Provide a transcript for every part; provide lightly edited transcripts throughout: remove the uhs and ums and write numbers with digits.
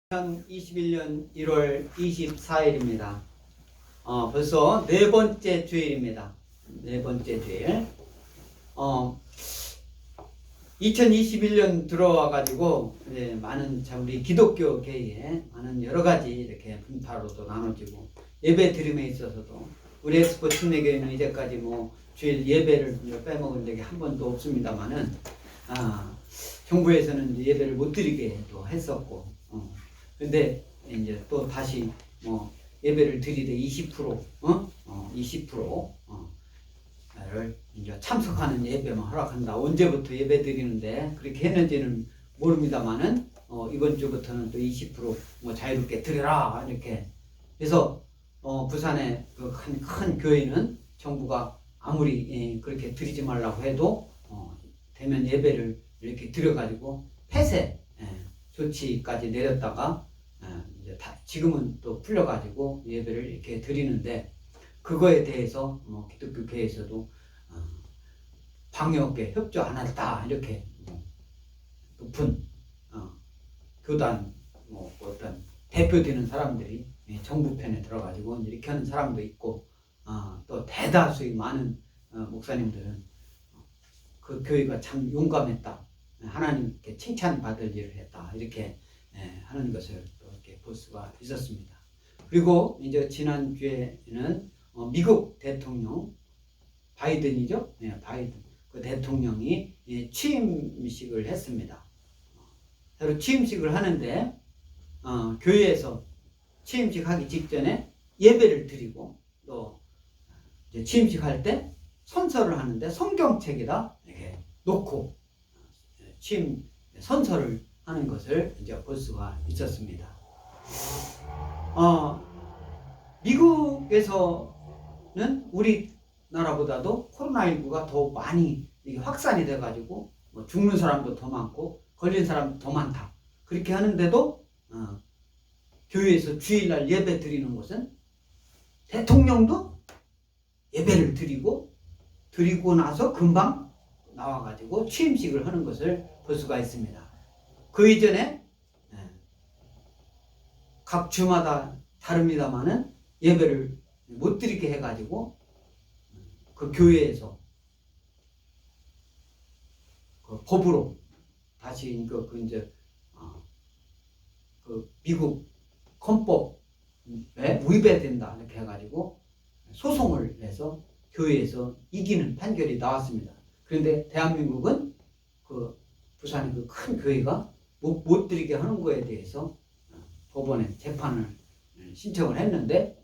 2021년 1월 24일입니다. 벌써 네 번째 주일입니다. 네 번째 주일. 2021년 들어와가지고 많은 우리 기독교 계에 많은 여러 가지 이렇게 분파로도 나눠지고 예배 드림에 있어서도 우리 엑스포 침례교회는 이제까지 주일 예배를 빼먹은 적이 한 번도 없습니다만은 정부에서는 예배를 못 드리게 또 했었고. 근데 이제 또 다시 예배를 드리되 20%를 이제 참석하는 예배만 허락한다. 언제부터 예배 드리는데 그렇게 했는지는 모릅니다만은 이번 주부터는 또 20% 자유롭게 드려라 이렇게. 그래서 부산의 그 큰 교회는 정부가 아무리 그렇게 드리지 말라고 해도 대면 예배를 이렇게 드려가지고 폐쇄 조치까지 내렸다가 이제 지금은 또 풀려가지고 예배를 이렇게 드리는데, 그거에 대해서 기독교 교회에서도 방역에 협조 안 했다 이렇게 높은 교단 어떤 대표되는 사람들이 정부 편에 들어가지고 이렇게 하는 사람도 있고, 또 대다수의 많은 목사님들은 그 교회가 참 용감했다, 하나님께 칭찬받을 일을 했다 이렇게 하는 것을 또 이렇게 볼 수가 있었습니다. 그리고 이제 지난주에는 미국 대통령 바이든이죠. 바이든 그 대통령이 취임식을 했습니다. 새로 취임식을 하는데 교회에서 취임식 하기 직전에 예배를 드리고, 또 이제 취임식 할 때 선서를 하는데 성경책에다 이렇게 놓고 취임 선서를 하는 것을 이제 볼 수가 있었습니다. 미국에서는 우리나라보다도 코로나19가 더 많이 확산이 돼가지고 죽는 사람도 더 많고 걸린 사람도 더 많다. 그렇게 하는데도 교회에서 주일날 예배 드리는 곳은 대통령도 예배를 드리고 나서 금방 나와가지고 취임식을 하는 것을 볼 수가 있습니다. 그 이전에 각 주마다 다릅니다만은 예배를 못 드리게 해가지고 그 교회에서 그 법으로 다시 그 미국 헌법에 위배된다 이렇게 해가지고 소송을 해서 교회에서 이기는 판결이 나왔습니다. 그런데 대한민국은 그 부산의 그 큰 교회가 못 드리게 하는 거에 대해서 법원에 재판을 신청을 했는데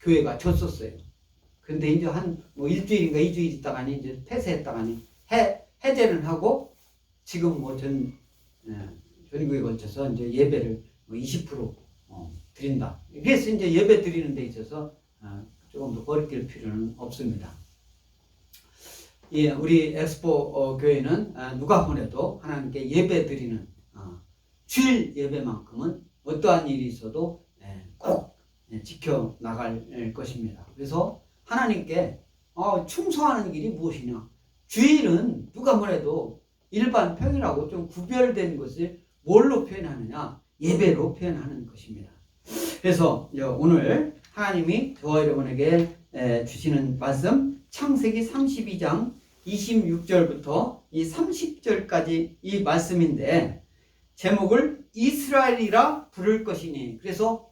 교회가 졌었어요. 근데 이제 한 일주일인가 2주일 있다가니 이제 폐쇄했다가니 해제를 하고 지금 전국에 걸쳐서 이제 예배를 20% 드린다. 그래서 이제 예배 드리는 데 있어서 조금 더 거리낄 필요는 없습니다. 우리 엑스포 교회는 누가 보내도 하나님께 예배 드리는 주일 예배만큼은 어떠한 일이 있어도 꼭 지켜나갈 것입니다. 그래서 하나님께 충성하는 길이 무엇이냐? 주일은 누가 보내도 일반 평일하고 좀 구별된 것을 뭘로 표현하느냐? 예배로 표현하는 것입니다. 그래서 오늘 하나님이 저와 여러분에게 주시는 말씀, 창세기 32장 26절부터 이 30절까지 이 말씀인데, 제목을 이스라엘이라 부를 것이니, 그래서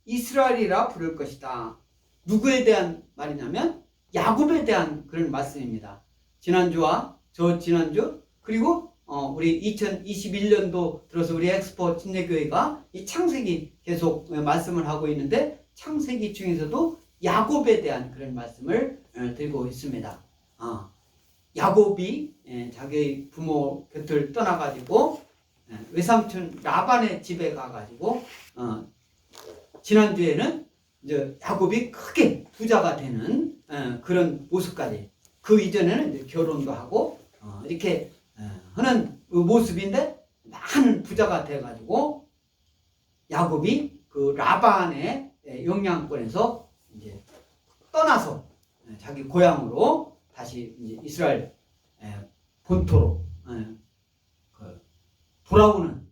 이스라엘이라 부를 것이다. 누구에 대한 말이냐면 야곱에 대한 그런 말씀입니다. 지난주와 지난주, 그리고 우리 2021년도 들어서 우리 엑스포 침례교회가 이 창세기 계속 말씀을 하고 있는데, 창세기 중에서도 야곱에 대한 그런 말씀을 들고 있습니다. 야곱이 자기 부모 곁을 떠나가지고 외삼촌 라반의 집에 가가지고 지난주에는 이제 야곱이 크게 부자가 되는 그런 모습까지, 그 이전에는 이제 결혼도 하고 이렇게 하는 모습인데, 많은 부자가 돼가지고 야곱이 그 라반의 영향권에서 이제 떠나서 자기 고향으로 다시 이제 이스라엘 본토로 돌아오는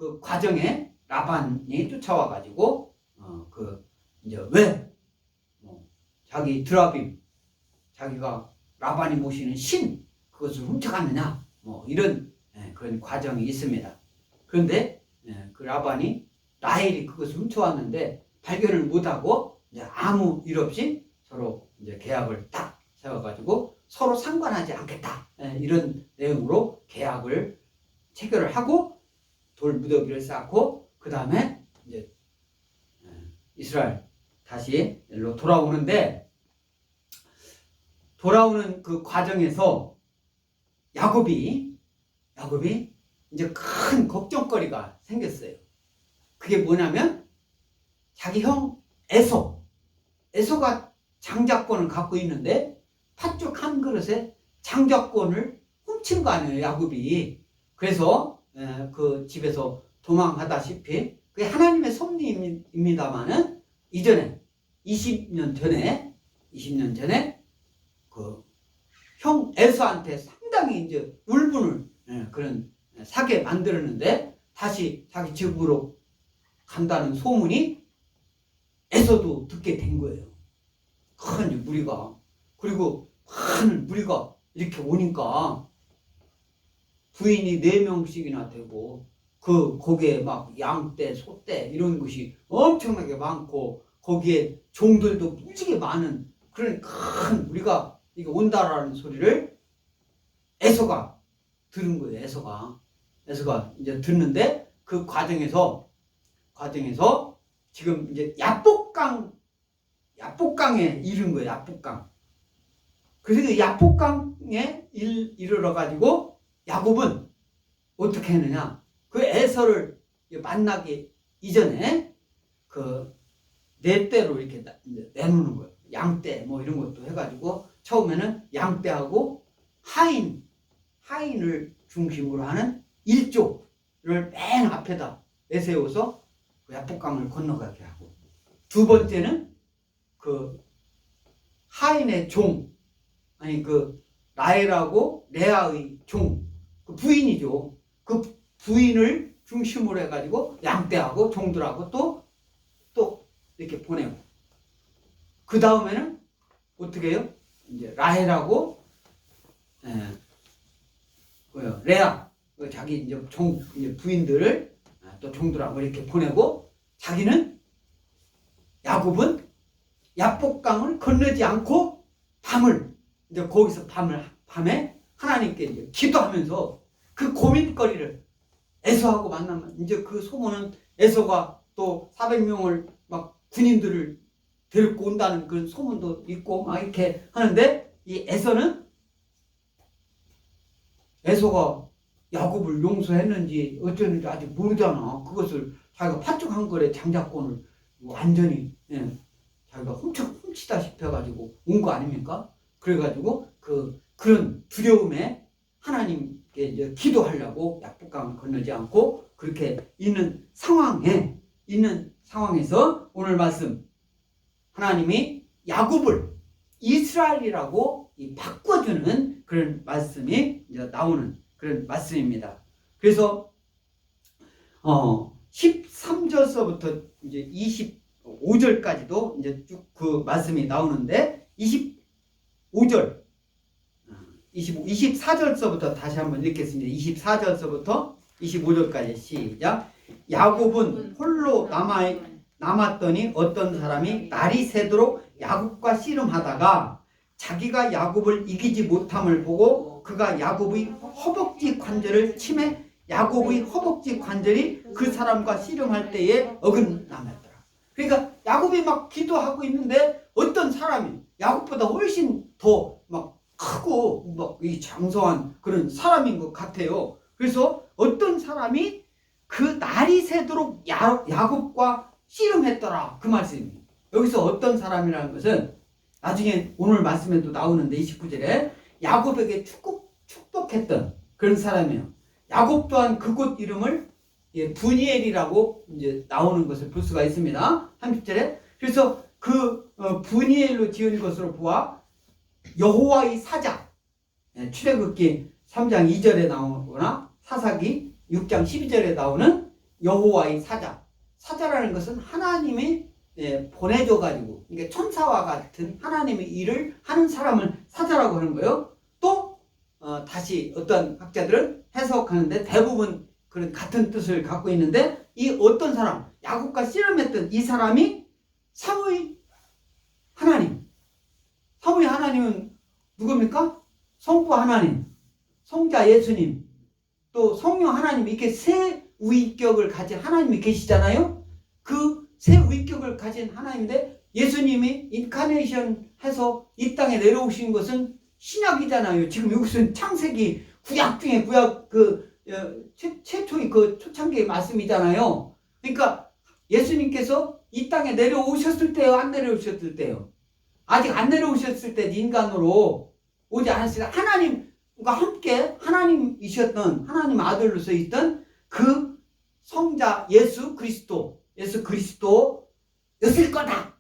그 과정에 라반이 쫓아와 가지고 이제 왜 자기 드라빔 자기가 라반이 모시는 신 그것을 훔쳐갔느냐 이런 그런 과정이 있습니다. 그런데 그 라반이 라헬이 그것을 훔쳐왔는데 발견을 못하고 이제 아무 일 없이 서로 이제 계약을 딱 세워가지고 서로 상관하지 않겠다 이런 내용으로 계약을 체결을 하고 돌 무더기를 쌓고 그 다음에 이제 이스라엘 다시 일로 돌아오는데 돌아오는 그 과정에서 야곱이 이제 큰 걱정거리가 생겼어요. 그게 뭐냐면 자기 형 에서가 장자권을 갖고 있는데 팥죽 한 그릇에 장자권을 훔친 거 아니에요, 야곱이. 그래서 그 집에서 도망하다시피 그게 하나님의 섭리입니다만은 이전에 20년 전에 그 형 에서한테 상당히 이제 울분을 그런 사게 만들었는데 다시 자기 집으로 간다는 소문이 에서도 듣게 된 거예요. 큰 무리가. 그리고 많은 무리가 이렇게 오니까 부인이 4명씩이나 되고 거기에 막 양떼, 소떼 이런 것이 엄청나게 많고 거기에 종들도 무지개 많은 그런 큰 무리가 이게 온다라는 소리를 에서가 들은 거예요. 에서가 이제 듣는데 그 과정에서 지금 이제 야복강에 이른 거예요. 야복강. 그래서 그 야복강에 이르러 가지고 야곱은 어떻게 했느냐? 그 에서를 만나기 이전에 그 네 떼로 이렇게 내놓는 거예요. 양떼 이런 것도 해가지고 처음에는 양떼하고 하인을 중심으로 하는 일족을 맨 앞에다 내세워서 그 야복강을 건너가게 하고 두 번째는 그 하인의 그 라헬하고 레아의 그 부인이죠. 그 부인을 중심으로 해가지고 양떼하고 종들하고 또 이렇게 보내고 그 다음에는 어떻게 해요? 이제 라헬하고 레아 자기 이제 이제 부인들을 또 종들하고 이렇게 보내고 자기는 야곱은 야복강을 건너지 않고 이제 거기서 밤에 하나님께 이제 기도하면서 그 고민거리를 에서하고 만나면 이제 그 소문은 에서가 또 400명을 막 군인들을 데리고 온다는 그런 소문도 있고 막 이렇게 하는데 이 에서가 야곱을 용서했는지 어쩌는지 아직 모르잖아. 그것을 자기가 팥죽 한 거래 장자권을 완전히 자기가 훔치다시피 해가지고 온 거 아닙니까? 그래가지고 그런 두려움에 하나님께 이제 기도하려고 야복강을 건너지 않고 그렇게 있는 상황에서 오늘 말씀 하나님이 야곱을 이스라엘이라고 바꿔주는 그런 말씀이 이제 나오는 그런 말씀입니다. 그래서 13절서부터 이제 25절까지도 이제 쭉 그 말씀이 나오는데 24절서부터 다시 한번 읽겠습니다. 24절서부터 25절까지 시작. 야곱은 홀로 남았더니 어떤 사람이 날이 새도록 야곱과 씨름하다가 자기가 야곱을 이기지 못함을 보고 그가 야곱의 허벅지 관절을 치매 야곱의 허벅지 관절이 그 사람과 씨름할 때에 어긋남았더라. 그러니까 야곱이 막 기도하고 있는데 어떤 사람이 야곱보다 훨씬 더 막 크고 막 이 장성한 그런 사람인 것 같아요. 그래서 어떤 사람이 그 날이 새도록 야곱과 씨름했더라 그 말씀입니다. 여기서 어떤 사람이라는 것은 나중에 오늘 말씀에도 나오는데 29절에 야곱에게 축복했던 그런 사람이에요. 야곱 또한 그곳 이름을 브니엘이라고 이제 나오는 것을 볼 수가 있습니다. 30절에 그래서 그 브니엘로 지은 것으로 보아 여호와의 사자 출애굽기 3장 2절에 나오거나 사사기 6장 12절에 나오는 여호와의 사자. 사자라는 것은 하나님이 보내줘가지고, 이게 천사와 같은 하나님의 일을 하는 사람을 사자라고 하는 거예요. 또 다시 어떤 학자들은 해석하는데 대부분 그런 같은 뜻을 갖고 있는데, 이 어떤 사람, 야곱과 씨름했던 이 사람이 삼위 하나님. 삼위 하나님은 누굽니까? 성부 하나님, 성자 예수님, 또 성령 하나님, 이렇게 세 위격을 가진 하나님이 계시잖아요. 그 세 위격을 가진 하나님인데, 예수님이 인카네이션 해서 이 땅에 내려오신 것은 신약이잖아요. 지금 여기서는 창세기, 구약 중에 구약 최초의 그 초창기의 말씀이잖아요. 그러니까 예수님께서 이 땅에 내려오셨을 때요, 안 내려오셨을 때요? 아직 안 내려오셨을 때 인간으로 오지 않았을 때 하나님과 함께 하나님이셨던, 하나님 아들로서 있던 그 성자 예수 그리스도였을 거다.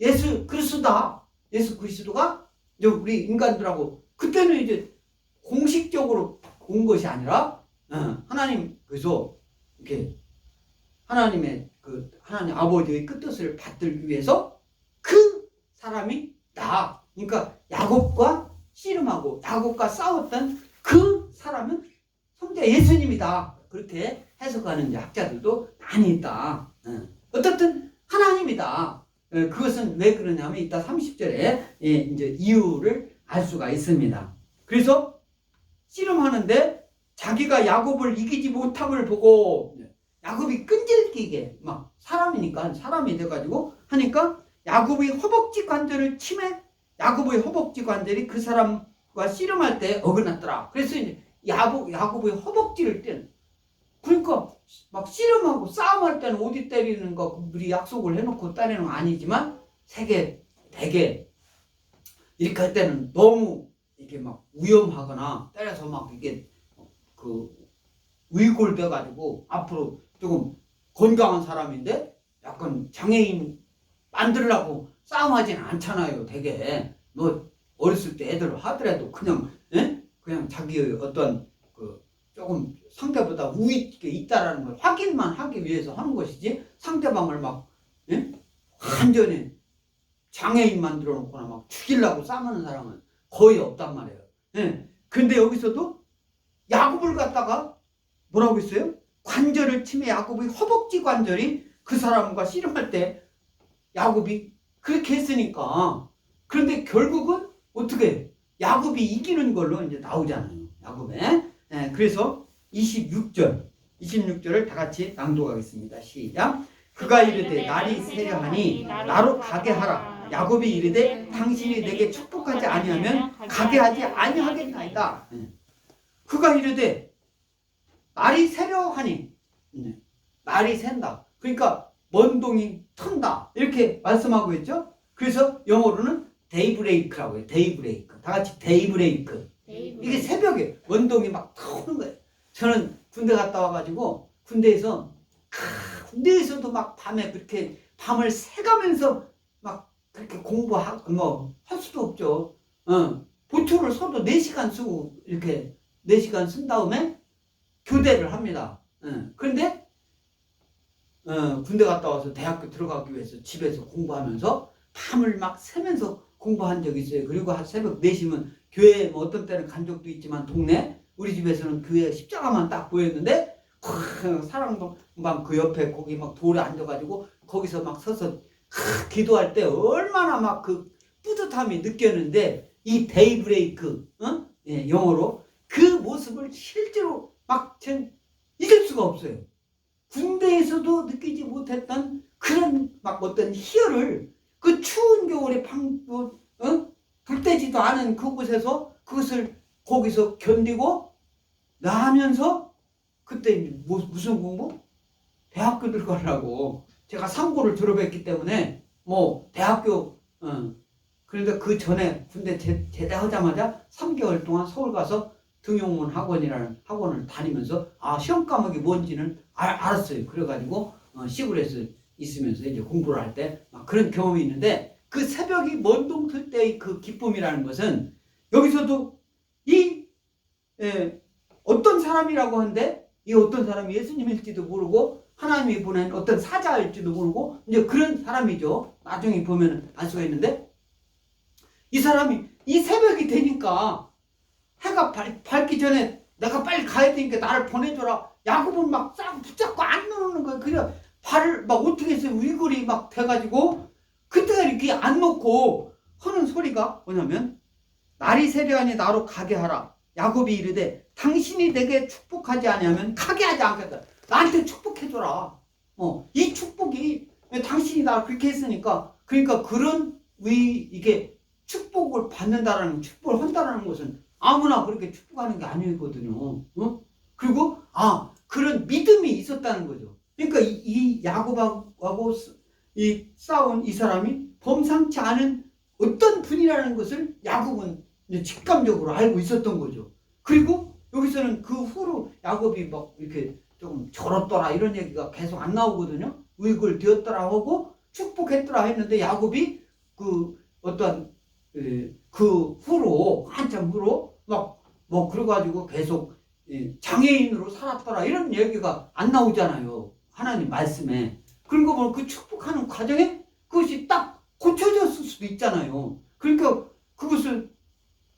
예수 그리스도다. 예수 그리스도가 이제 우리 인간들하고 그때는 이제 공식적으로 온 것이 아니라 하나님, 그래서 이렇게 하나님의 하나님 아버지의 뜻을 받들 위해서 그 사람이 나. 그러니까 야곱과 씨름하고 야곱과 싸웠던 그 사람은 성자 예수님이다. 그렇게 해석하는 이제 학자들도 많이 있다. 어떻든 하나님이다. 그것은 왜 그러냐면 이따 30절에 이제 이유를 알 수가 있습니다. 그래서 씨름하는데 자기가 야곱을 이기지 못함을 보고, 야곱이 끈질기게 막 사람이니까 사람이 돼가지고 하니까 야곱의 허벅지 관절을 치매, 야곱의 허벅지 관절이 그 사람과 씨름할 때 어긋났더라. 그래서 이제 야곱의 허벅지를 때는, 그러니까 막 씨름하고 싸움할 때는 어디 때리는 거 우리 약속을 해놓고 때리는 건 아니지만 세게 되게 이렇게 할 때는 너무 이게 막 위험하거나 때려서 막 이게 위골돼 가지고 앞으로 조금 건강한 사람인데 약간 장애인 만들려고 싸움하지는 않잖아요. 되게 뭐 어렸을 때 애들 하더라도 그냥 그냥 자기의 어떤 조금 상대보다 우위 있게 있다라는 걸 확인만 하기 위해서 하는 것이지, 상대방을 막 완전히 장애인 만들어 놓거나 막 죽이려고 싸우는 사람은 거의 없단 말이에요. 근데 여기서도 야곱을 갖다가 뭐라고 했어요? 관절을 치매, 야곱의 허벅지 관절이 그 사람과 씨름할 때 야곱이 그렇게 했으니까. 그런데 결국은 어떻게 야곱이 이기는 걸로 이제 나오잖아요. 야곱에. 그래서 26절을 다 같이 낭독하겠습니다. 시작. 그가 이르되 날이 새려하니 나로 가게 하라. 야곱이 이르되 당신이 내게 축복하지 아니하면 가게 하지 아니하겠나이다. 그가 이르되 날이 새려하니, 날이 샌다. 그러니까 먼 동이 턴다. 이렇게 말씀하고 있죠. 그래서 영어로는 데이브레이크라고 해요. 데이브레이크. 다 같이 데이브레이크. 이게 새벽에 원동이 막 터오는 거예요. 저는 군대 갔다 와가지고 군대에서도 막 밤에 그렇게 밤을 새가면서 막 그렇게 공부하고 할 수도 없죠. 보초를 서도 4시간 쓰고 이렇게 4시간 쓴 다음에 교대를 합니다. 그런데 군대 갔다 와서 대학교 들어가기 위해서 집에서 공부하면서 밤을 막 새면서 공부한 적이 있어요. 그리고 한 새벽 4시면 교회, 뭐 어떤 때는 간 적도 있지만 동네, 우리 집에서는 교회 십자가만 딱 보였는데 사랑동 막 그 옆에 거기 막 돌에 앉아가지고 거기서 막 서서 기도할 때 얼마나 막 그 뿌듯함이 느꼈는데, 이 데이브레이크, 영어로 그 모습을 실제로 막 잊을 수가 없어요. 군대에서도 느끼지 못했던 그런 막 어떤 희열을 그 추운 겨울에 불때지도 않은 그곳에서 그것을 거기서 견디고 나면서, 그때 무슨 공부? 대학교 들어가려고. 제가 상고를 졸업했기 때문에 뭐 대학교 그러니까 그 전에 군대 제대하자마자 3개월 동안 서울 가서 등용문 학원이라는 학원을 다니면서 시험 과목이 뭔지는 알았어요. 그래가지고 시골에서 있으면서 이제 공부를 할 때 막 그런 경험이 있는데, 그 새벽이 먼동 틀 때의 그 기쁨이라는 것은 여기서도 어떤 사람이라고 하는데, 이 어떤 사람이 예수님일지도 모르고 하나님이 보낸 어떤 사자일지도 모르고 이제 그런 사람이죠. 나중에 보면 알 수가 있는데 이 사람이 이 새벽이 되니까 해가 밝기 전에 내가 빨리 가야 되니까 나를 보내줘라. 야곱은 막 싹 붙잡고 안 놓는 거야. 그래 발을 막 어떻게 해서 위골이 막 돼가지고 그때가 이렇게 안 놓고 하는 소리가 뭐냐면 날이 세려하니 나로 가게 하라. 야곱이 이르되 당신이 내게 축복하지 아니하면 가게 하지 않겠다. 나한테 축복해줘라. 이 축복이 당신이 나 그렇게 했으니까 그러니까 그런 이게 축복을 받는다라는 축복을 한다라는 것은 아무나 그렇게 축복하는 게 아니거든요. 그리고 그런 믿음이 있었다는 거죠. 그러니까 이 야곱하고 이 싸운 이 사람이 범상치 않은 어떤 분이라는 것을 야곱은 직감적으로 알고 있었던 거죠. 그리고 여기서는 그 후로 야곱이 막 이렇게 조금 절었더라 이런 얘기가 계속 안 나오거든요. 의글 되었더라 하고 축복했더라 했는데 야곱이 그 어떤 그 후로 한참 후로 막 뭐 그래가지고 계속 장애인으로 살았더라 이런 얘기가 안 나오잖아요. 하나님 말씀에. 그런 거 보면 그 축복하는 과정에 그것이 딱 고쳐졌을 수도 있잖아요. 그러니까 그것을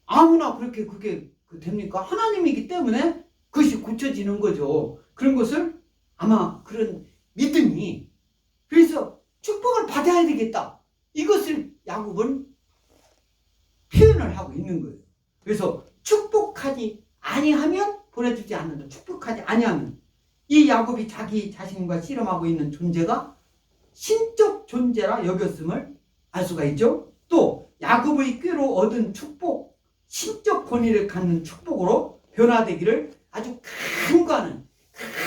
아무나 그렇게 그게 됩니까? 하나님이기 때문에 그것이 고쳐지는 거죠. 그런 것을 아마 그런 믿음이 그래서 축복을 받아야 되겠다. 이것을 야곱은 표현을 하고 있는 거예요. 그래서 축복하지 아니하면 보내주지 않는다. 축복하지 아니하면 이 야곱이 자기 자신과 씨름하고 있는 존재가 신적 존재라 여겼음을 알 수가 있죠. 또 야곱의 꾀로 얻은 축복, 신적 권위를 갖는 축복으로 변화되기를 아주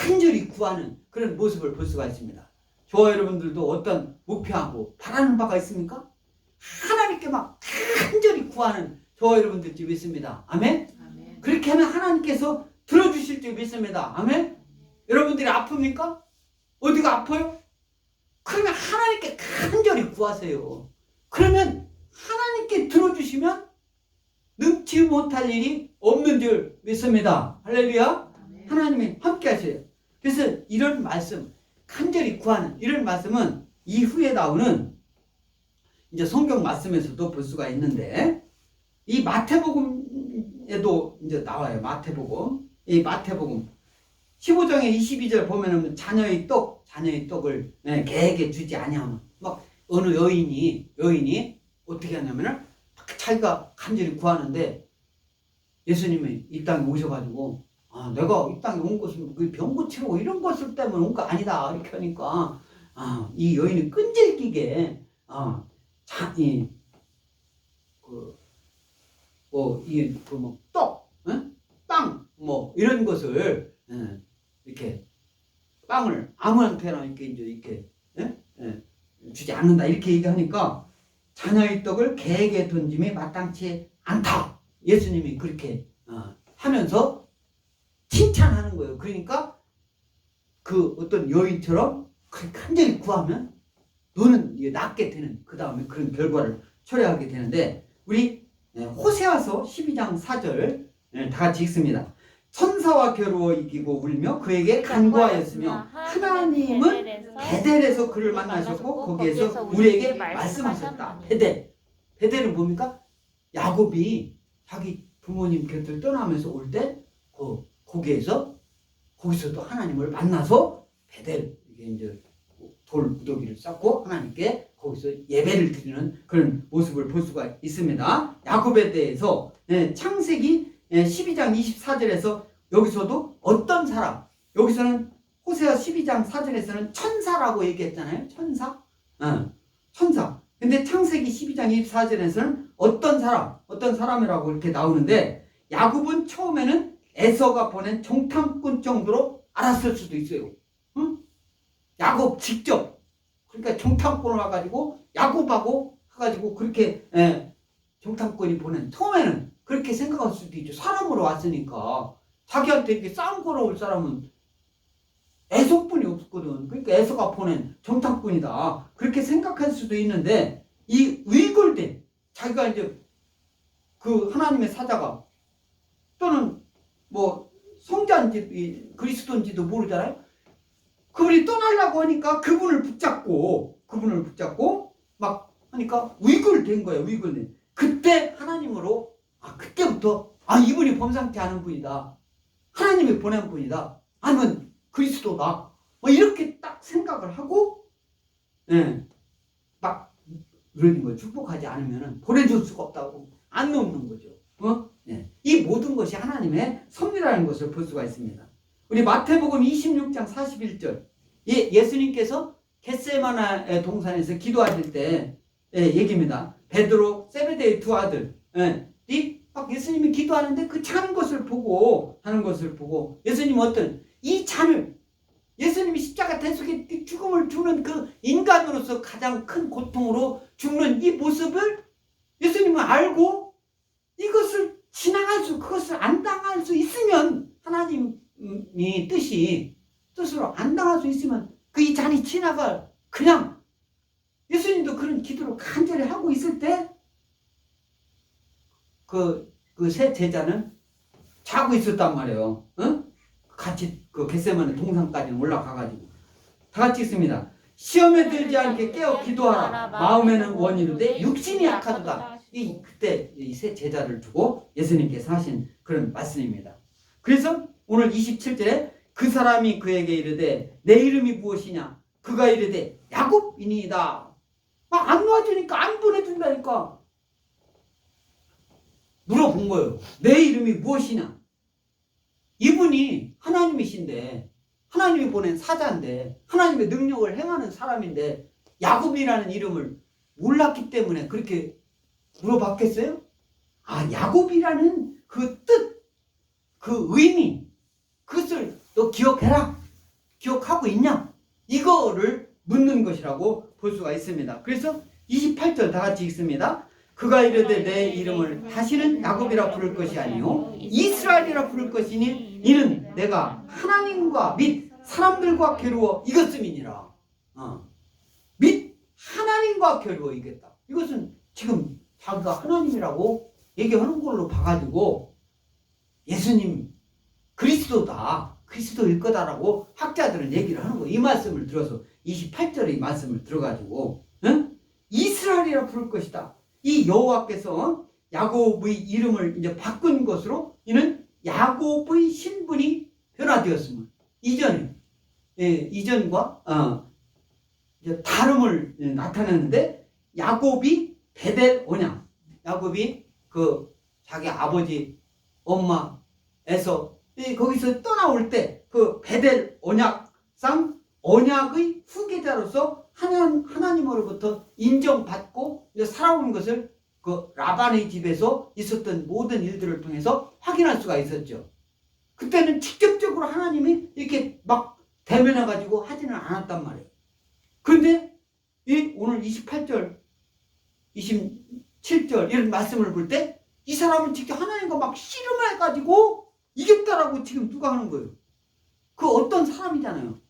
간절히 구하는 그런 모습을 볼 수가 있습니다. 저와 여러분들도 어떤 목표하고 바라는 바가 있습니까? 하나님께 막 간절히 구하는 저와 여러분들 줄 믿습니다. 아멘? 아멘. 그렇게 하면 하나님께서 들어주실 줄 믿습니다. 아멘? 여러분들이 아픕니까? 어디가 아파요? 그러면 하나님께 간절히 구하세요. 그러면 하나님께 들어주시면 능치 못할 일이 없는 줄 믿습니다. 할렐루야. 아멘. 하나님이 함께 하세요. 그래서 이런 말씀, 간절히 구하는 이런 말씀은 이후에 나오는 이제 성경 말씀에서도 볼 수가 있는데 이 마태복음에도 이제 나와요. 마태복음. 이 마태복음 15장의 22절 보면은 자녀의 떡을 개에게 주지 아니하면 막 어느 여인이 어떻게 하냐면은 자기가 간절히 구하는데 예수님이 이 땅에 오셔가지고 내가 이 땅에 온 것은 병 고치고 이런 것을 때문에 온 거 아니다 이렇게 하니까 이 여인이 끈질기게 떡, 빵, 뭐 이런 것을 이렇게 빵을 아무한테나 이렇게 주지 않는다 이렇게 얘기하니까 자녀의 떡을 개에게 던짐이 마땅치 않다. 예수님이 그렇게 하면서 칭찬하는 거예요. 그러니까 그 어떤 여인처럼 간절히 구하면 너는 낫게 되는 그 다음에 그런 결과를 초래하게 되는데 우리 호세아서 12장 4절 다 같이 읽습니다. 천사와 겨루어 이기고 울며 그에게 간구하였으며 하나님은 베델에서 그를 만나셨고 거기에서 우리에게 말씀하셨다. 베델은 뭡니까? 야곱이 자기 부모님 곁을 떠나면서 올 때 거기서도 하나님을 만나서 베델 이게 이제 돌 무더기를 쌓고 하나님께 거기서 예배를 드리는 그런 모습을 볼 수가 있습니다. 야곱에 대해서 창세기 12장 24절에서 여기서도 어떤 사람, 여기서는 호세아 12장 4절에서는 천사라고 얘기했잖아요. 천사. 근데 창세기 12장 24절에서는 어떤 사람이라고 이렇게 나오는데 야곱은 처음에는 에서가 보낸 정탐꾼 정도로 알았을 수도 있어요. 야곱 직접 그러니까 정탐꾼을 와가지고 야곱하고 해가지고 그렇게 정탐꾼이 보낸 처음에는 그렇게 생각할 수도 있죠. 사람으로 왔으니까 자기한테 이렇게 싸움 걸어올 사람은 에서뿐이 없거든. 그러니까 에서가 보낸 정탐꾼이다 그렇게 생각할 수도 있는데 이 위골된 자기가 이제 그 하나님의 사자가 또는 뭐 성자인지 그리스도인지도 모르잖아요. 그분이 떠나려고 하니까 그분을 붙잡고 막 하니까 위글된 거예요. 위글된. 그때 하나님으로 그때부터 이분이 범상치 않은 분이다. 하나님이 보낸 분이다. 아니면 그리스도다. 뭐 이렇게 딱 생각을 하고 막 그러는 거예요. 축복하지 않으면 보내줄 수가 없다고 안 넘는 거죠. 이 모든 것이 하나님의 섭리라는 것을 볼 수가 있습니다. 우리 마태복음 26장 41절 예수님께서 겟세마네 동산에서 기도하실 때 얘기입니다. 베드로 세베대의 두 아들이 막 예수님이 기도하는데 그 찬 것을 보고 하는 것을 보고 예수님은 어떤 이 잔을 예수님이 십자가 대속에 죽음을 주는 그 인간으로서 가장 큰 고통으로 죽는 이 모습을 예수님은 알고 이것을 그것을 안 당할 수 있으면 하나님이 뜻으로 안 당할 수 있으면 그 이 잔이 지나갈 그냥 예수님도 그런 기도를 간절히 하고 있을 때 그 세 제자는 자고 있었단 말이에요. 같이 그 겟세마네 동산까지 올라가가지고 다 같이 있습니다. 시험에 들지 않게 깨어 기도하라. 마음에는 원이로되 육신이 약하도다. 그때 이 세 제자를 두고 예수님께서 하신 그런 말씀입니다. 그래서 오늘 27절에 그 사람이 그에게 이르되 내 이름이 무엇이냐? 그가 이르되 야곱이니이다. 막 안 놓아주니까 안 보내준다니까 물어본 거예요. 내 이름이 무엇이냐? 이분이 하나님이신데 하나님이 보낸 사자인데 하나님의 능력을 행하는 사람인데 야곱이라는 이름을 몰랐기 때문에 그렇게 물어봤겠어요? 야곱이라는 그 뜻, 그 의미, 그것을 너 기억해라. 기억하고 있냐? 이거를 묻는 것이라고 볼 수가 있습니다. 그래서 28절 다 같이 읽습니다. 그가 이르되 내 이름을 다시는 야곱이라 부를 것이 아니요 이스라엘이라 부를 것이니 이는 내가 하나님과 및 사람들과 겨루어 이겼음이니라. 및 하나님과 겨루어 이겼다. 이것은 지금 자기가 하나님이라고 얘기하는 걸로 봐가지고 예수님 그리스도다. 그리스도일 거다라고 학자들은 얘기를 하는 거예요. 이 말씀을 들어서 28절의 말씀을 들어가지고 이스라엘이라 부를 것이다. 이 여호와께서 야곱의 이름을 이제 바꾼 것으로 이는 야곱의 신분이 변화되었음을 이전과 이제 다름을 나타내는데 야곱이 베델 언약 야곱이 그 자기 아버지 엄마 에서 거기서 떠나올 때 그 베델 언약상 언약의 후계자로서 하나님으로부터 인정받고 살아온 것을 그 라반의 집에서 있었던 모든 일들을 통해서 확인할 수가 있었죠. 그때는 직접적으로 하나님이 이렇게 막 대면해가지고 하지는 않았단 말이에요. 그런데 오늘 28절, 27절 이런 말씀을 볼 때 이 사람은 직접 하나님과 막 씨름해가지고 이겼다라고 지금 누가 하는 거예요. 그 어떤 사람이잖아요.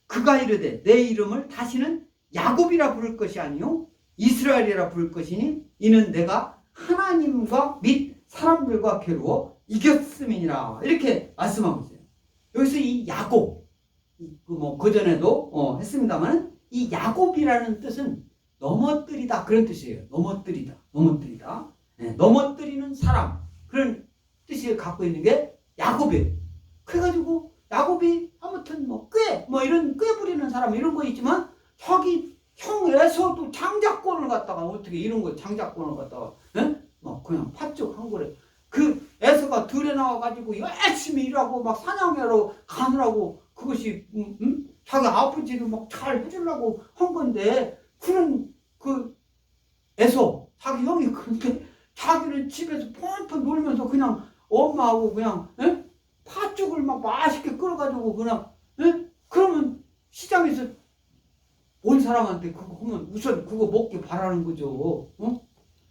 그가 이르되 내 이름을 다시는 야곱이라 부를 것이 아니요 이스라엘이라 부를 것이니 이는 내가 하나님과 및 사람들과 겨루어 이겼음이니라. 이렇게 말씀하고 있어요. 여기서 이 야곱 그전에도 했습니다만 이 야곱이라는 뜻은 넘어뜨리다 그런 뜻이에요. 넘어뜨리다. 넘어뜨리는 사람 그런 뜻을 갖고 있는 게 야곱이에요. 그래가지고 야곱이 아무튼 이런 꾀 부리는 사람 이런 거 있지만 자기 형에서도 장자권을 갖다가 어떻게 이런 거 장자권을 갖다가 그냥 팥죽 한 거래. 그 에서가 들에 나와가지고 열심히 일하고 막 사냥하러 가느라고 그것이 자기 아버지를 막 잘 해주려고 한 건데 그런 그 에서 자기 형이 그런데 자기는 집에서 펑펑 놀면서 그냥 엄마하고 그냥 팥죽을 막 맛있게 끓여가지고 그냥 그러면 시장에서 온 사람한테 그거 하면 우선 그거 먹기 바라는 거죠.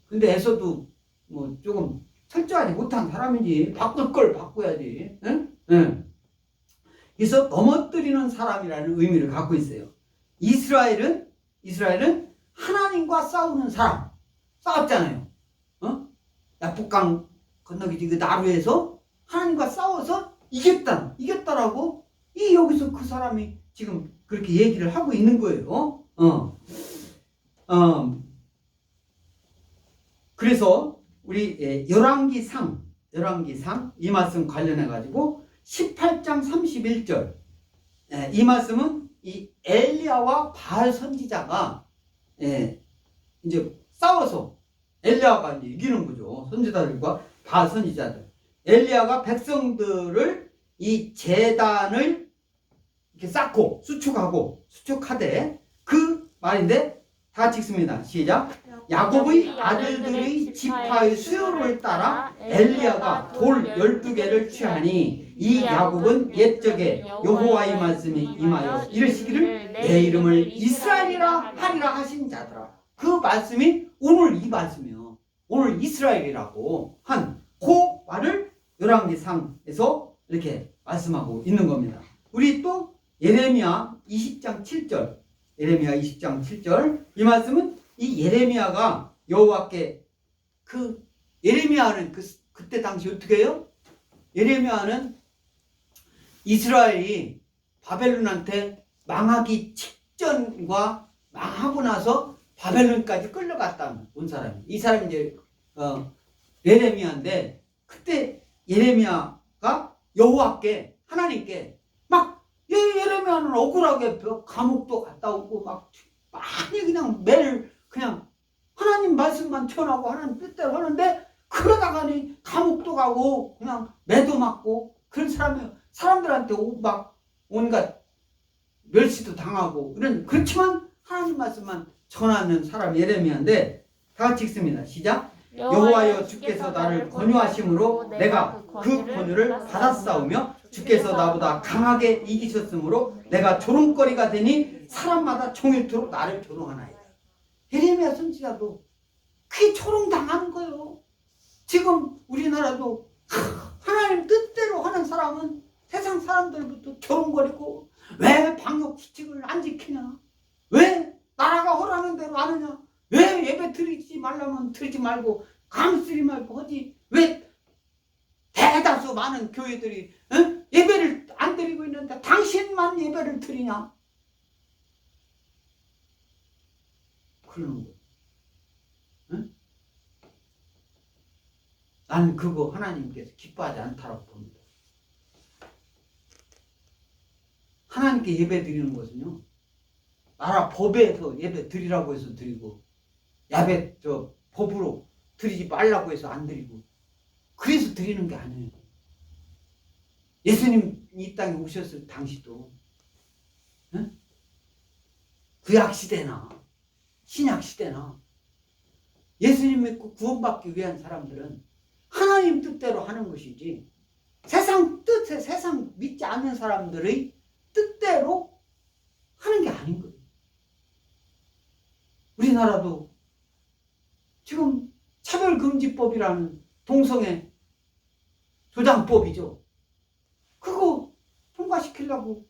근데 에서도 뭐 조금 철저하지 못한 사람이지 바꿀 걸 바꿔야지. 그래서 넘어뜨리는 사람이라는 의미를 갖고 있어요. 이스라엘은 하나님과 싸우는 사람. 싸웠잖아요. 야복강 건너기 그 나루에서 하나님과 싸워서 이겼다라고 여기서 그 사람이 지금 그렇게 얘기를 하고 있는 거예요. 그래서 우리 열왕기상 이 말씀 관련해 가지고 18장 31절 이 말씀은 이 엘리야와 바알 선지자가 이제 싸워서 엘리야가 이제 이기는 거죠. 선지자들과 바알 선지자들. 엘리야가 백성들을 이 제단을 이렇게 쌓고 수축하되 그 말인데 다 같이 읽습니다. 시작. 야곱의 아들들의 지파의 수요를 따라 엘리야가 돌 12개를 취하니 이 야곱은 옛적에 여호와의 말씀이 임하여 이르시기를 내 이름을 이스라엘이라 하리라 하신 자더라. 그 말씀이 오늘 이 말씀이요. 오늘 이스라엘이라고 한 그 말을 열왕기상에서 이렇게 말씀하고 있는 겁니다. 우리 또 예레미야 20장 7절 이 말씀은 이 예레미야가 여호와께 예레미야는 그때 당시 어떻게 해요? 예레미야는 이스라엘이 바벨론한테 망하기 직전과 망하고 나서 바벨론까지 끌려갔다 온 사람이. 이 사람이 이제 예레미야인데 그때 예레미야가 여호와께 하나님께 막 예레미야는 억울하게 감옥도 갔다 오고 막 많이 그냥 매일 그냥 하나님 말씀만 전하고 하나님 뜻대로 하는데 그러다가니 감옥도 가고 그냥 매도 맞고 그런 사람들한테 막 온갖 멸시도 당하고 그렇지만 하나님 말씀만 전하는 사람 예레미야인데 다 같이 읽습니다. 시작. 여호와여 주께서 나를 권유하심으로 내가 그 권유를 받았사오며 주께서 나보다 강하게 이기셨으므로 내가 조롱거리가 되니 사람마다 종일토록 나를 조롱하나이다. 예레미야 선지자도 그게 조롱당하는 거예요. 지금 우리나라도 하나님 뜻대로 하는 사람은 세상 사람들부터 조롱거리고 왜 방역수칙을 안 지키냐, 왜 나라가 허락하는 대로 안 하냐, 왜 예배 드리지 말라면 드리지 말고 감쓰리 말고 하지, 왜 대다수 많은 교회들이 예배를 안 드리고 있는데 당신만 예배를 드리냐, 그러는 거예요. 나는 그거 하나님께서 기뻐하지 않다라고 봅니다. 하나님께 예배 드리는 것은요, 나라 법에서 예배 드리라고 해서 드리고, 법으로 드리지 말라고 해서 안 드리고, 그래서 드리는 게 아니에요. 예수님 이 땅에 오셨을 당시도 구약시대나 신약시대나 예수님 믿고 구원받기 위한 사람들은 하나님 뜻대로 하는 것이지 세상 뜻에 세상 믿지 않는 사람들의 뜻대로 하는 게 아닌 거예요. 우리나라도 지금 차별금지법이라는 동성애 조장법이죠. 그거 통과시키려고.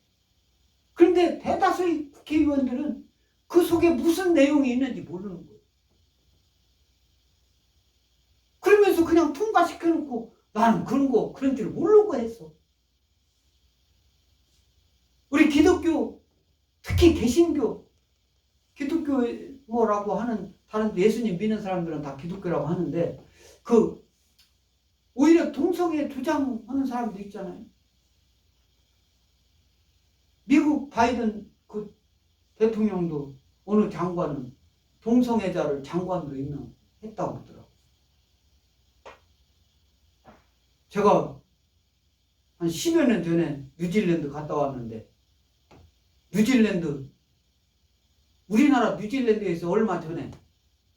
그런데 대다수의 국회의원들은 그 속에 무슨 내용이 있는지 모르는 거예요. 그러면서 그냥 통과시켜놓고 나는 그런 줄 모르고 했어. 우리 기독교, 특히 개신교, 기독교 뭐라고 하는 다른 예수님 믿는 사람들은 다 기독교라고 하는데 오히려 동성애 주장하는 사람도 있잖아요. 미국 바이든 그 대통령도 어느 장관은 동성애자를 장관으로 임명했다고 그러더라고요. 제가 한 10여 년 전에 뉴질랜드 갔다 왔는데 우리나라 뉴질랜드에서 얼마 전에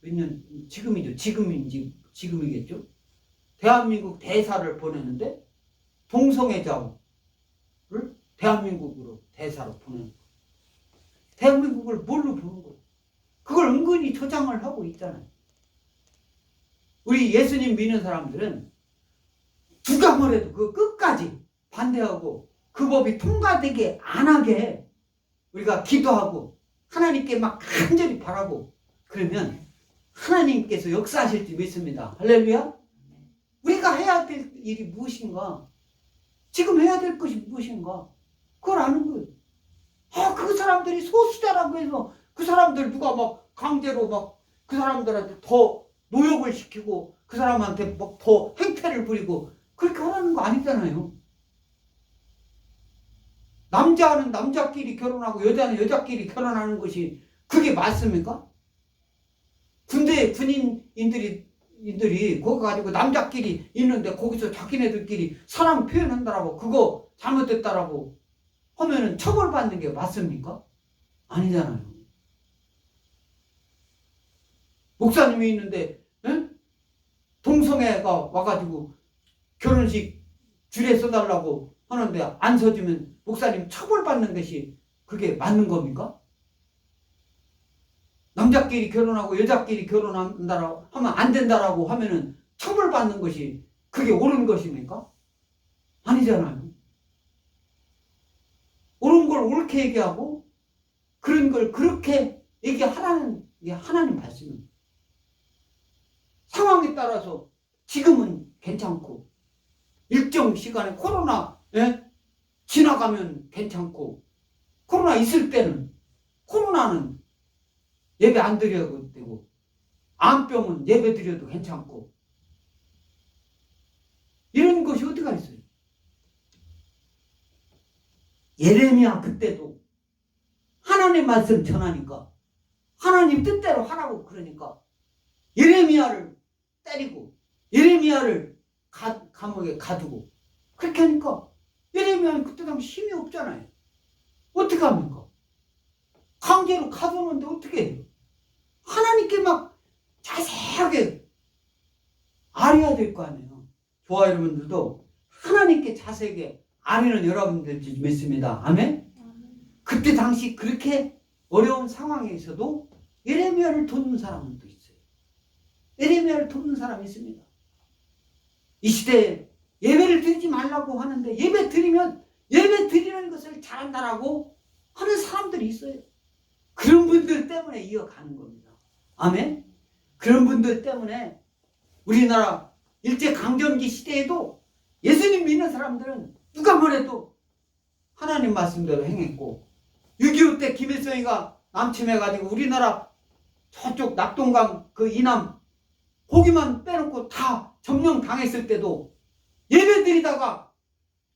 몇 년 지금이겠죠. 대한민국 대사를 보내는데 동성애자를 대한민국으로 대사로 보내는 거예요. 대한민국을 뭘로 보는 거예요? 그걸 은근히 조장을 하고 있잖아요. 우리 예수님 믿는 사람들은 누가 뭐래도 그 끝까지 반대하고 그 법이 통과되게 안 하게 우리가 기도하고 하나님께 막 간절히 바라고 그러면 하나님께서 역사하실 줄 믿습니다. 할렐루야. 우리가 해야 될 일이 무엇인가, 지금 해야 될 것이 무엇인가, 그걸 아는 거예요. 사람들이 소수자라고 해서 그 사람들 누가 막 강제로 막 그 사람들한테 더 노역을 시키고 그 사람한테 막 더 행태를 부리고 그렇게 하라는 거 아니잖아요. 남자는 남자끼리 결혼하고 여자는 여자끼리 결혼하는 것이 그게 맞습니까? 군대 군인들이 거기 가지고 남자끼리 있는데 거기서 자기네들끼리 사랑 표현한다라고 그거 잘못됐다라고 하면은 처벌받는 게 맞습니까? 아니잖아요. 목사님이 있는데 동성애가 와가지고 결혼식 줄에 서달라고 하는데 안 서주면 목사님 처벌받는 것이 그게 맞는 겁니까? 남자끼리 결혼하고 여자끼리 결혼한다라고 하면 안 된다라고 하면은 처벌받는 것이 그게 옳은 것입니까? 아니잖아요. 옳은 걸 옳게 얘기하고 그런 걸 그렇게 얘기하라는 게 하나님 말씀입니다. 상황에 따라서 지금은 괜찮고 일정 시간에 코로나 지나가면 괜찮고 코로나 있을 때는 코로나는 예배 안 드려도 되고 암병은 예배 드려도 괜찮고 이런 것이 어디가 있어요? 예레미야 그때도 하나님 말씀 전하니까 하나님 뜻대로 하라고 그러니까 예레미야를 때리고 예레미야를 감옥에 가두고 그렇게 하니까 예레미야는 그때 당시 힘이 없잖아요. 어떻게 합니까? 강제로 가두는데 어떻게 해요? 하나님께 막 자세하게 알아야 될 거 아니에요. 저와 여러분들도 하나님께 자세하게 아뢰는 여러분들 믿습니다. 아멘? 그때 당시 그렇게 어려운 상황에서도 예레미야를 돕는 사람도 있어요. 예레미야를 돕는 사람이 있습니다. 이 시대에 예배를 드리지 말라고 하는데 예배 드리면 예배 드리는 것을 잘한다라고 하는 사람들이 있어요. 그런 분들 때문에 이어가는 겁니다. 아멘? 그런 분들 때문에 우리나라 일제강점기 시대에도 예수님 믿는 사람들은 누가 뭐래도 하나님 말씀대로 행했고 6.25 때 김일성이가 남침해가지고 우리나라 저쪽 낙동강 그 이남 거기만 빼놓고 다 점령당했을 때도 예배 드리다가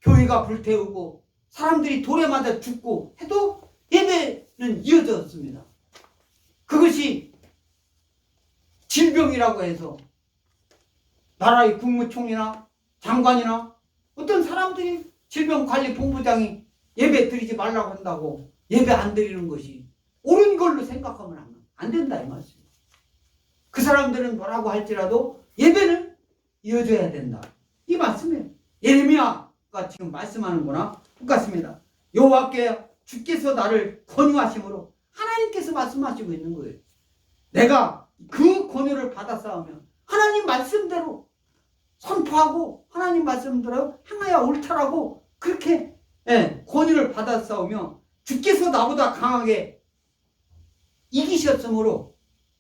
교회가 불태우고 사람들이 돌에 맞아 죽고 해도 예배는 이어졌습니다. 그것이 질병이라고 해서 나라의 국무총리나 장관이나 어떤 사람들이 질병관리본부장이 예배 드리지 말라고 한다고 예배 안 드리는 것이 옳은 걸로 생각하면 안 된다 이 말씀입니다. 그 사람들은 뭐라고 할지라도 예배는 이어져야 된다 이 말씀이에요. 예레미야가 지금 말씀하는구나 똑같습니다. 여호와께 주께서 나를 권유하심으로 하나님께서 말씀하시고 있는 거예요. 내가 그 권유를 받아싸우면 하나님 말씀대로 선포하고 하나님 말씀대로 행하여 옳다라고 그렇게 권유를 받아싸우며 주께서 나보다 강하게 이기셨으므로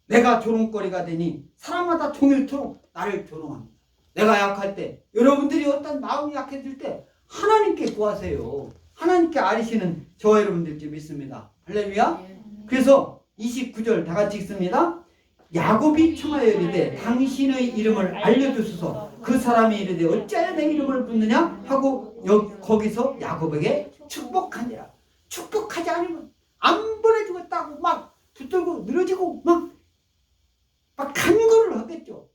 내가 조롱거리가 되니 사람마다 종일토록 나를 조롱합니다. 내가 약할 때 여러분들이 어떤 마음이 약해질 때 하나님께 구하세요. 하나님께 아뢰시는 저와 여러분들께 믿습니다. 할렐루야. 그래서 29절 다 같이 읽습니다. 야곱이 청하여 이르되 당신의 이름을 알려주소서. 그 사람이 이르되 어찌하여 내 이름을 묻느냐 하고 거기서 야곱에게 축복하니라. 축복하지 않으면 안 보내주겠다고 막 붙들고 늘어지고 막 간구를 하겠죠.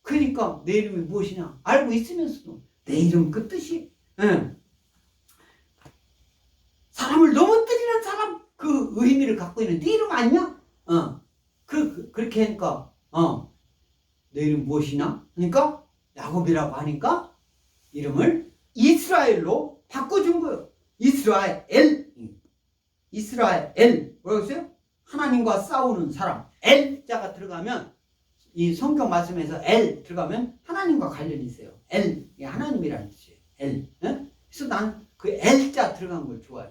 그러니까 내 이름이 무엇이냐 알고 있으면서도 내 이름 그 뜻이 사람을 넘어뜨리는 사람 그 의미를 갖고 있는 네 이름 아니냐? 그렇게 하니까 내 이름 무엇이냐? 그러니까 야곱이라고 하니까 이름을 이스라엘로 바꿔준 거예요. 이스라엘 뭐라고 했어요? 하나님과 싸우는 사람. 엘자가 들어가면 이 성경 말씀에서 엘 들어가면 하나님과 관련이 있어요. 엘, 이게 하나님이라는 뜻이에요. 엘. 그래서 난 그 엘자 들어간 걸 좋아해.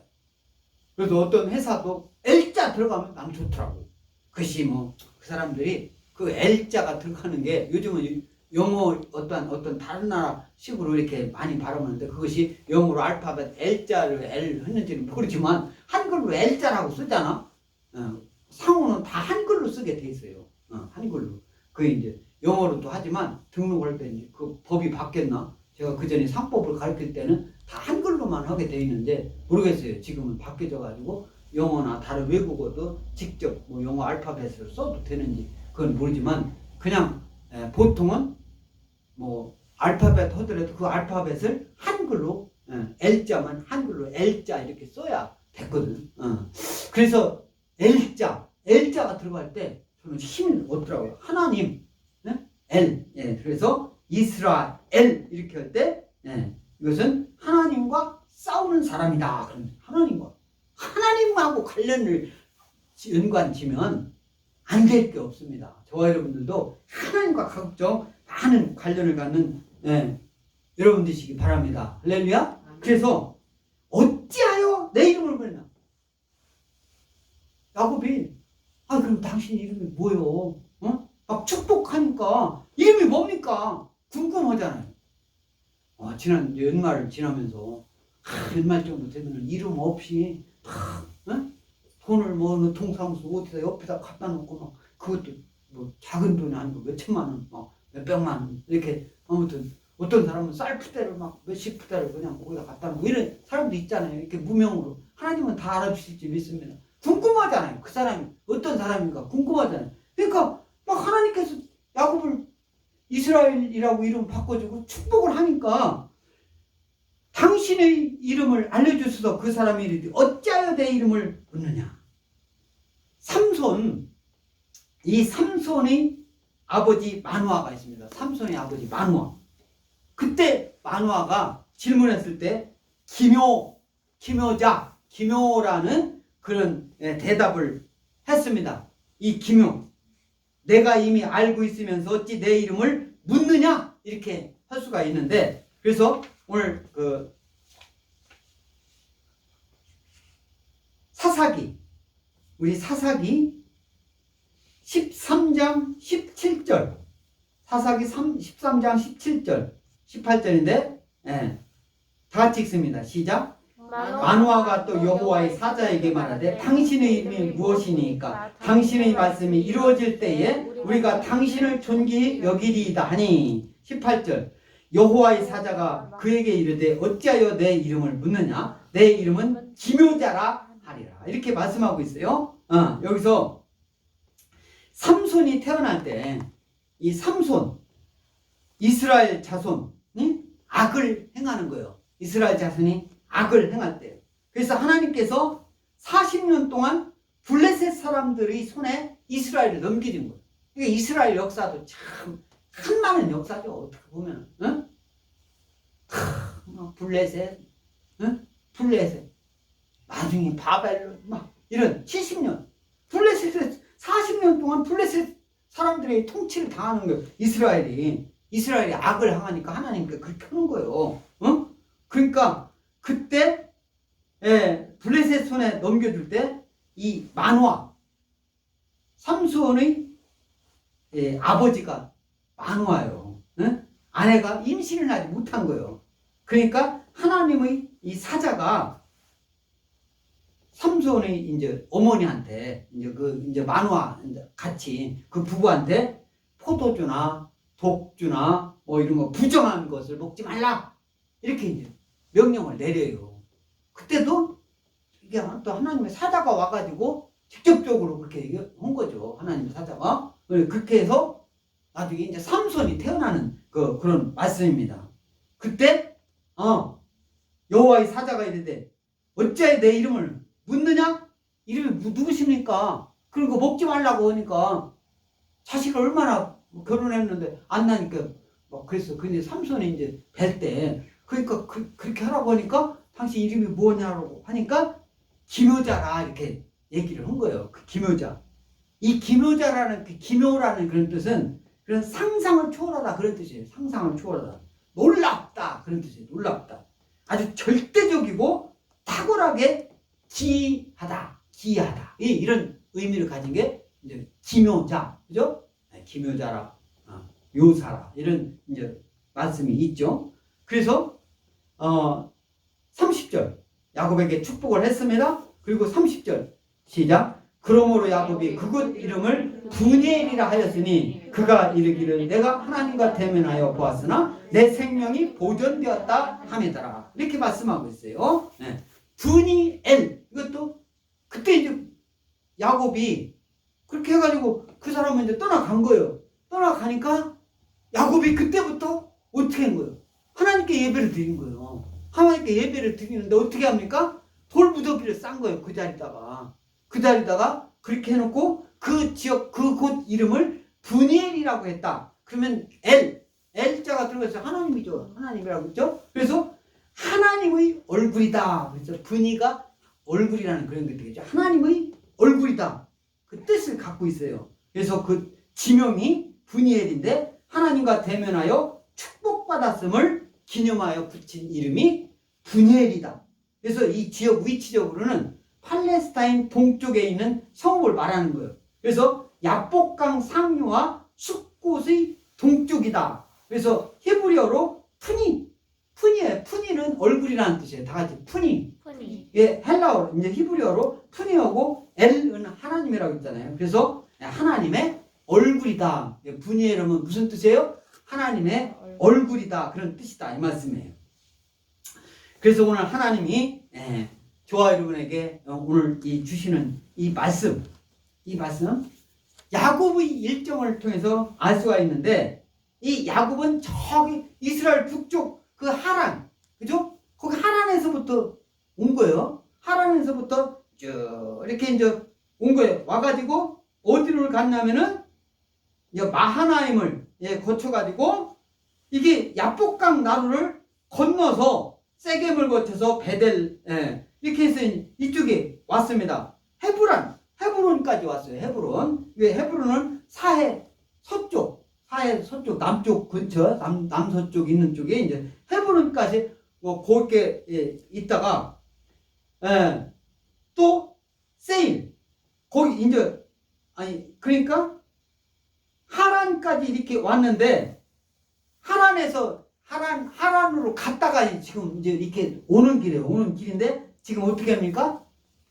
그래서 어떤 회사도 엘자 들어가면 난 좋더라고. 그것이 뭐 그 사람들이 그 엘자가 들어가는 게 요즘은 영어 어떤 다른 나라 식으로 이렇게 많이 발음하는데 그것이 영어로 알파벳 L자를 L 했는지는 모르지만 한글로 L자라고 쓰잖아. 상호는 다 한글로 쓰게 돼 있어요. 한글로. 그 이제 영어로도 하지만 등록할 때 이제 그 법이 바뀌었나? 제가 그 전에 상법을 가르칠 때는 다 한글로만 하게 돼 있는데 모르겠어요. 지금은 바뀌어져 가지고 영어나 다른 외국어도 직접 뭐 영어 알파벳을 써도 되는지 그건 모르지만 그냥 보통은 뭐 알파벳 하더라도 그 알파벳을 한글로 L자만 한글로 L자 이렇게 써야 됐거든. 그래서 L자가 들어갈 때 저는 힘을 얻더라고요. 하나님, L. 그래서 이스라엘 이렇게 할 때 이것은 하나님과 싸우는 사람이다. 하나님하고 관련을 연관지면 안 될 게 없습니다. 저와 여러분들도 하나님과 가급적 많은 관련을 갖는 여러분들이시기 바랍니다. 할렐루야. 그래서 어찌하여 내 이름을 부르냐? 야곱이 그럼 당신 이름이 뭐요? 막 축복하니까 이름이 뭡니까? 궁금하잖아요. 지난 연말을 지나면서 연말 정도 되면 이름 없이 돈을 뭐 동사무소 어디다 옆에다 갖다 놓고 막 그것도 뭐 작은 돈이 아니고 몇 천만 원, 몇백만 원 이렇게 아무튼 어떤 사람은 쌀 푸대를 막 몇십 푸대를 그냥 거기다 갖다 놓고 이런 사람도 있잖아요. 이렇게 무명으로. 하나님은 다 알아주실지 믿습니다. 궁금하잖아요. 그 사람이 어떤 사람인가 궁금하잖아요. 그러니까 막 하나님께서 야곱을 이스라엘이라고 이름 바꿔주고 축복을 하니까 당신의 이름을 알려주셔서 그 사람이 이르되 어찌하여 내 이름을 묻느냐. 이 삼손의 아버지 마누아가 있습니다. 삼손의 아버지 마누아. 그때 마누아가 질문했을 때 기묘라는 그런 대답을 했습니다. 이 기묘. 내가 이미 알고 있으면서 어찌 내 이름을 묻느냐? 이렇게 할 수가 있는데 그래서 오늘 우리 사사기 13장 17절 사사기 13장 17절 18절인데 다 같이 읽습니다. 시작. 마누아가 또 여호와의 사자에게 말하되 당신의 이름이 무엇이니까 당신의 말씀이 이루어질 때에 우리가 당신을 존귀히 여기리이다 하니 18절 여호와의 사자가 그에게 이르되 어찌하여 내 이름을 묻느냐 내 이름은 기묘자라 하리라 이렇게 말씀하고 있어요. 여기서 삼손이 태어날 때 이 삼손 이스라엘 자손이 악을 행하는 거예요. 이스라엘 자손이 악을 행할 때. 그래서 하나님께서 40년 동안 블레셋 사람들의 손에 이스라엘을 넘기는 거예요. 그러니까 이스라엘 역사도 참 한많은 역사죠. 어떻게 보면. 블레셋. 나중에 바벨론 막 이런 70년. 블레셋 40년 동안 블레셋 사람들의 통치를 당하는 거예요. 이스라엘이 악을 행하니까 하나님께 그렇게 하는 거예요. 그러니까 그때 블레셋 손에 넘겨줄 때 이 마누아 삼손의 아버지가 마누아예요. 아내가 임신을 하지 못한 거예요. 그러니까 하나님의 이 사자가 삼손의 이제 어머니한테 이제 마누아 같이 그 부부한테 포도주나 독주나 뭐 이런 거 부정한 것을 먹지 말라 이렇게 이제 명령을 내려요. 그때도 이게 또 하나님의 사자가 와가지고 직접적으로 그렇게 얘기한 거죠. 하나님의 사자가 그렇게 해서 나중에 이제 삼손이 태어나는 그런 말씀입니다. 그때 여호와의 사자가 이르되 어찌하여 내 이름을 묻느냐? 이름이 누구십니까? 그리고 먹지 말라고 하니까 자식을 얼마나 결혼했는데 안 나니까 막 그랬어. 근데 삼손이 이제 뵐 때 그러니까 그렇게 하라고 하니까 당신 이름이 뭐냐고 하니까 기묘자라 이렇게 얘기를 한 거예요. 그 기묘자. 이 기묘자라는 기묘라는 그런 뜻은 그런 상상을 초월하다 그런 뜻이에요. 상상을 초월하다. 놀랍다 그런 뜻이에요. 놀랍다. 아주 절대적이고 탁월하게 기이하다. 이런 의미를 가진 게 이제 기묘자, 그죠? 기묘자라 묘사라 이런 이제 말씀이 있죠. 그래서 30절 야곱에게 축복을 했습니다. 그리고 30절 시작. 그러므로 야곱이 그곳 이름을 브니엘이라 하였으니 그가 이르기를 내가 하나님과 대면하여 보았으나 내 생명이 보존되었다 함이더라. 이렇게 말씀하고 있어요. 네. 브니엘 이것도 그때 이제 야곱이 그렇게 해가지고 그 사람은 이제 떠나간 거예요. 떠나가니까 야곱이 그때부터 어떻게 한 거예요? 하나님께 예배를 드린 거예요. 하나님께 예배를 드리는데 어떻게 합니까? 돌무더기를 싼 거예요. 그 자리다가 그렇게 해놓고 그 지역 그 곳 이름을 브니엘이라고 했다. 그러면 엘자가 들어가서 하나님이죠. 하나님이라고 했죠. 그래서 하나님의 얼굴이다. 그래서 브니가 얼굴이라는 그런 게 되겠죠. 하나님의 얼굴이다. 그 뜻을 갖고 있어요. 그래서 그 지명이 브니엘인데 하나님과 대면하여 축복받았음을 기념하여 붙인 이름이 브니엘이다. 그래서 이 지역 위치적으로는 팔레스타인 동쪽에 있는 성을 말하는 거예요. 그래서 야복강 상류와 숲곳의 동쪽이다. 그래서 히브리어로 푸니예요. 푸니는 얼굴이라는 뜻이에요. 다 같이 푸니. 예, 헬라어로 이제 히브리어로 푸니하고 엘은 하나님이라고 했잖아요. 그래서 하나님의 얼굴이다. 푸니엘은 무슨 뜻이에요? 하나님의 얼굴이다. 그런 뜻이다. 이 말씀이에요. 그래서 오늘 하나님이 저와 여러분에게 오늘 주시는 이 말씀 야곱의 일정을 통해서 알 수가 있는데 이 야곱은 저기 이스라엘 북쪽 그 하란 그죠? 거기 하란에서부터 온 거예요. 하란에서부터 쭉 이렇게 이제 온 거예요. 와가지고 어디를 갔냐면은 이제 마하나임을 거쳐가지고 이게 야복강 나루를 건너서 세겜을 거쳐서 베델 이렇게 해서 이쪽에 왔습니다. 헤브론까지 왔어요. 헤브론은 사해 서쪽 남쪽 근처 남서쪽 있는 쪽에 이제 헤브론까지 거기에 있다가 또 세일 거기 이제 그러니까 하란까지 이렇게 왔는데 하란으로 갔다가 지금 이제 이렇게 오는 길인데 지금 어떻게 합니까?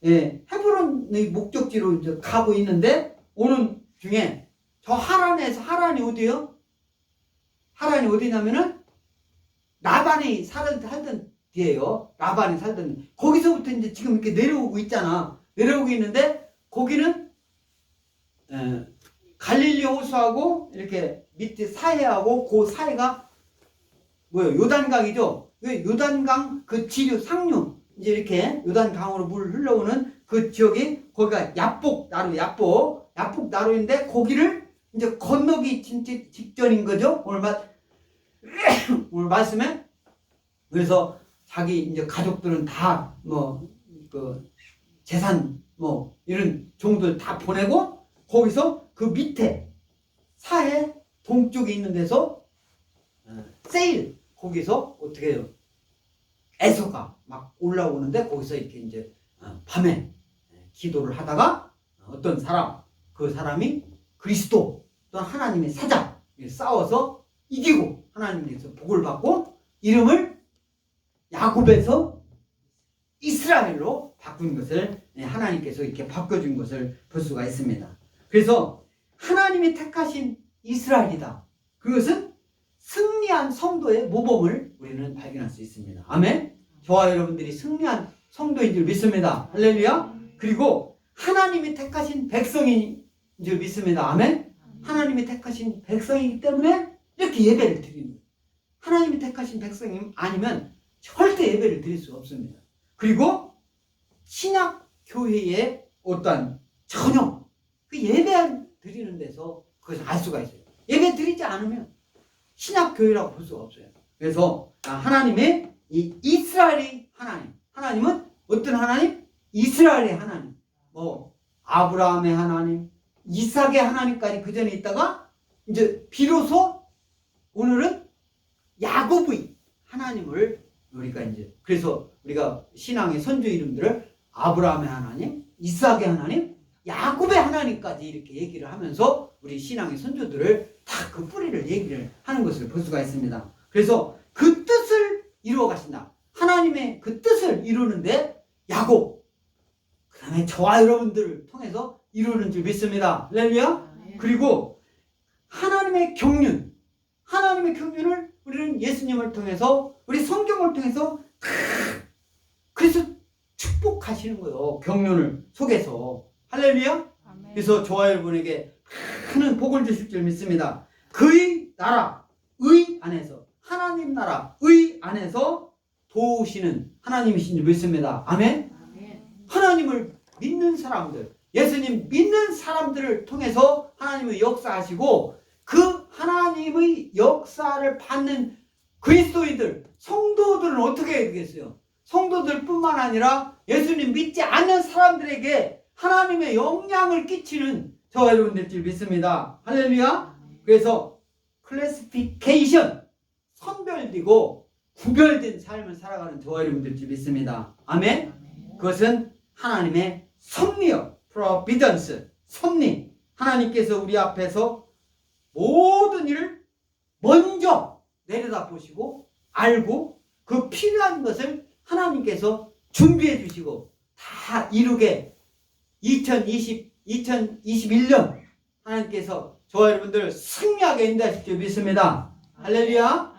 헤브론의 목적지로 이제 가고 있는데 오는 중에 저 하란이 어디요? 하란이 어디냐면은 라반이 살던 데예요. 라반이 살던 거기서부터 이제 지금 이렇게 내려오고 있잖아. 내려오고 있는데 거기는 갈릴리 호수하고 이렇게 밑에 사해하고 그 사해가 뭐예요? 요단강이죠. 요단강 그 지류 상류 이제 이렇게 요단강으로 물 흘러오는 그 지역이 거기가 야복나루인데 거기를 이제 건너기 직전인 거죠. 오늘 말씀에. 그래서 자기 이제 가족들은 다 그 재산 이런 종들 다 보내고 거기서 그 밑에 사해 동쪽에 있는 데서 세일 거기서 어떻게 해요? 에서가 막 올라오는데 거기서 이렇게 이제 밤에 기도를 하다가 어떤 그 사람이 그리스도 또는 하나님의 사자 싸워서 이기고 하나님께서 복을 받고 이름을 야곱에서 이스라엘로 바꾼 것을 하나님께서 이렇게 바꿔준 것을 볼 수가 있습니다. 그래서 하나님이 택하신 이스라엘이다. 그것은 승리한 성도의 모범을 우리는 발견할 수 있습니다. 아멘. 저와 여러분들이 승리한 성도인 줄 믿습니다. 할렐루야. 그리고 하나님이 택하신 백성인 줄 믿습니다. 아멘. 하나님이 택하신 백성이기 때문에 이렇게 예배를 드리는 거예요. 하나님이 택하신 백성이 아니면 절대 예배를 드릴 수 없습니다. 그리고 신약 교회의 어떠한 전혀 그 예배 드리는 데서 그것을 알 수가 있어요. 예배 드리지 않으면 신약 교회라고 볼 수가 없어요. 그래서 하나님의 이 이스라엘의 하나님은 어떤 하나님? 이스라엘의 하나님. 아브라함의 하나님, 이삭의 하나님까지 그 전에 있다가 이제 비로소 오늘은 야곱의 하나님을 그래서 우리가 신앙의 선조 이름들을 아브라함의 하나님, 이삭의 하나님, 야곱의 하나님까지 이렇게 얘기를 하면서 우리 신앙의 선조들을 다 그 뿌리를 얘기를 하는 것을 볼 수가 있습니다. 그래서 그 뜻을 이루어 가신다. 하나님의 그 뜻을 이루는데 야곱, 그 다음에 저와 여러분들을 통해서 이루는 줄 믿습니다. 할렐루야. 그리고 하나님의 경륜, 하나님의 경륜을 우리는 예수님을 통해서, 우리 성경을 통해서 그래서 축복하시는 거예요. 경륜을 속에서. 할렐루야. 그래서 저와 여러분에게 큰 복을 주실 줄 믿습니다. 그의 나라, 의 안에서, 하나님 나라, 의 안에서 도우시는 하나님이신 줄 믿습니다. 아멘. 하나님을 믿는 사람들, 예수님 믿는 사람들을 통해서 하나님의 역사하시고, 그 하나님의 역사를 받는 그리스도인들, 성도들은 어떻게 해야 되겠어요? 성도들 뿐만 아니라 예수님 믿지 않는 사람들에게 하나님의 영향을 끼치는 저와 여러분들 줄 믿습니다. 할렐루야. 그래서 클래시피케이션, 선별되고 구별된 삶을 살아가는 저와 여러분들 줄 믿습니다. 아멘. 그것은 하나님의 섭리요, 프로비던스, 섭리. 하나님께서 우리 앞에서 모든 일을 먼저 내려다보시고 알고 그 필요한 것을 하나님께서 준비해 주시고 다 이루게 2021년 하나님께서 저와 여러분들 승리하게 인도하실 줄 믿습니다. 할렐루야.